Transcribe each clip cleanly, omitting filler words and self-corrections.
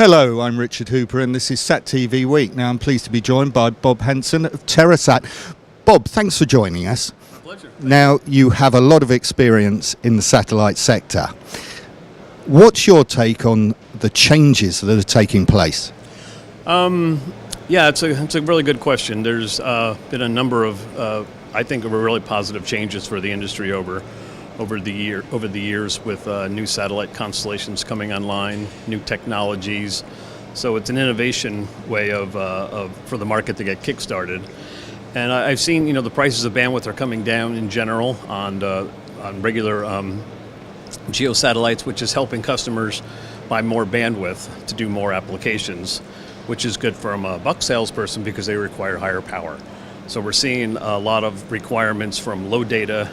Hello, I'm Richard Hooper and this is SatTV Week. Now I'm pleased to be joined by Bob Hansen of Terrasat. Bob, thanks for joining us. Pleasure. Now you have a lot of experience in the satellite sector. What's your take on the changes that are taking place? Yeah, it's a really good question. There's been a number of, I think, really positive changes for the industry over the years with new satellite constellations coming online, new technologies. So it's an innovation way for the market to get kickstarted. And I've seen, the prices of bandwidth are coming down in general on regular geo satellites, which is helping customers buy more bandwidth to do more applications, which is good from a buck salesperson because they require higher power. So we're seeing a lot of requirements from low data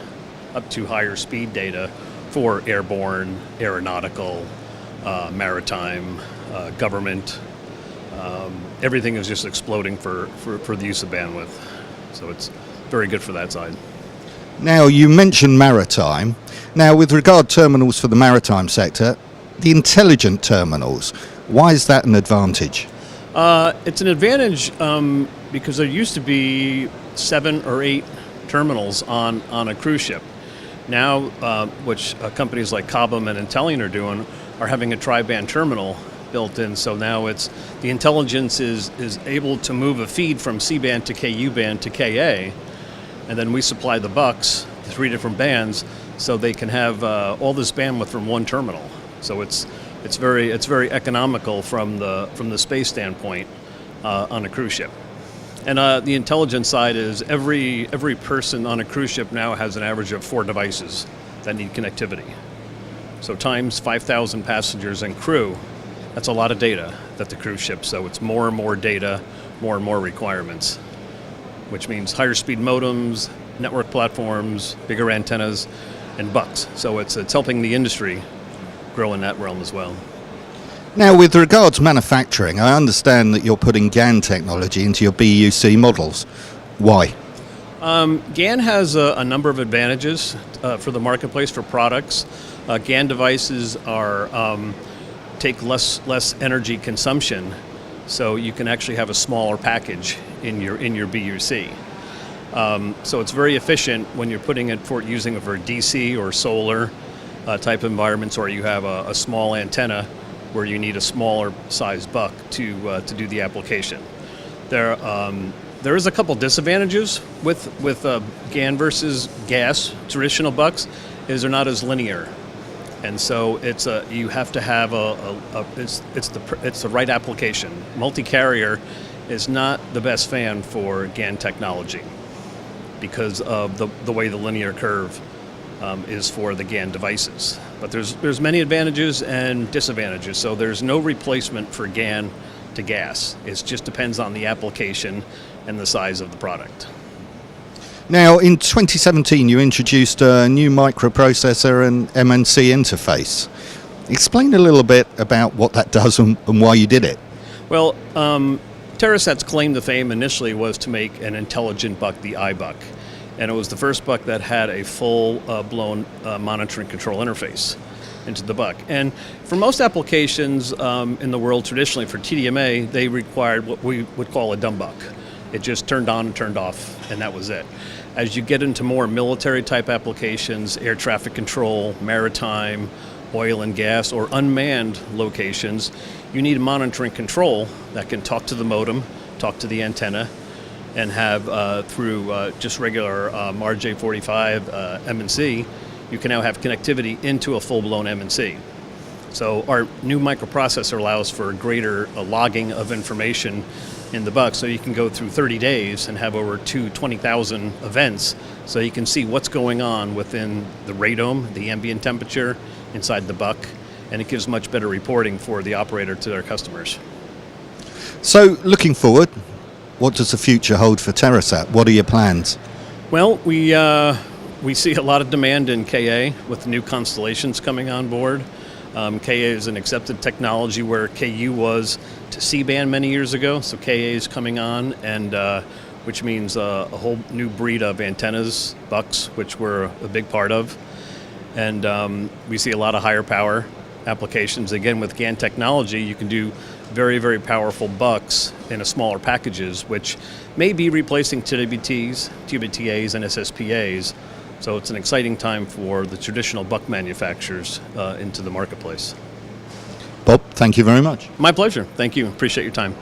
up to higher speed data for airborne, aeronautical, maritime, government. Everything is just exploding for the use of bandwidth. So it's very good for that side. Now you mentioned maritime. Now with regard terminals for the maritime sector, the intelligent terminals, why is that an advantage? It's an advantage because there used to be 7 or 8 terminals on a cruise ship. Now, which companies like Cobham and Intellian are doing, are having a tri-band terminal built in. So now the intelligence is able to move a feed from C-band to KU band to KA, and then we supply the bucks, 3 different bands, so they can have all this bandwidth from one terminal. So it's very economical from the space standpoint on a cruise ship. And the intelligence side is every person on a cruise ship now has an average of 4 devices that need connectivity. So times 5,000 passengers and crew, that's a lot of data that the cruise ship. So it's more and more data, more and more requirements, which means higher speed modems, network platforms, bigger antennas, and bucks. So it's helping the industry grow in that realm as well. Now with regards to manufacturing, I understand that you're putting GaN technology into your BUC models. Why? GaN has a number of advantages for the marketplace for products. GaN devices take less energy consumption, so you can actually have a smaller package in your BUC. So it's very efficient when you're putting it using it for DC or solar type environments, or you have a small antenna where you need a smaller size buck to do the application. There is a couple disadvantages with GaN versus GAS traditional bucks, is they're not as linear, and so you have to have it's the right application. Multi-carrier is not the best fan for GaN technology because of the way the linear curve is for the GaN devices. But there's many advantages and disadvantages. So there's no replacement for GaN to GAS. It just depends on the application and the size of the product. Now in 2017 you introduced a new microprocessor and MNC interface. Explain a little bit about what that does and why you did it. Well, Terrasat's claim to fame initially was to make an intelligent buck, the iBuck. And it was the first buck that had a full-blown monitoring control interface into the buck. And for most applications in the world, traditionally for TDMA, they required what we would call a dumb buck. It just turned on and turned off, and that was it. As you get into more military-type applications, air traffic control, maritime, oil and gas, or unmanned locations, you need a monitoring control that can talk to the modem, talk to the antenna, and have through just regular RJ45 MNC, you can now have connectivity into a full-blown MNC. So our new microprocessor allows for greater logging of information in the buck, so you can go through 30 days and have over 20,000 events, so you can see what's going on within the radome, the ambient temperature inside the buck, and it gives much better reporting for the operator to their customers. So looking forward, what does the future hold for Terrasat? What are your plans? Well, we see a lot of demand in KA with new constellations coming on board. KA is an accepted technology where KU was to C-band many years ago, so KA is coming on, and which means a whole new breed of antennas, bucks, which we're a big part of. And we see a lot of higher power applications. Again, with GaN technology, you can do very, very powerful bucks in a smaller packages, which may be replacing TWTs, TWTAs, and SSPAs. So it's an exciting time for the traditional buck manufacturers into the marketplace. Bob, thank you very much. My pleasure. Thank you. Appreciate your time.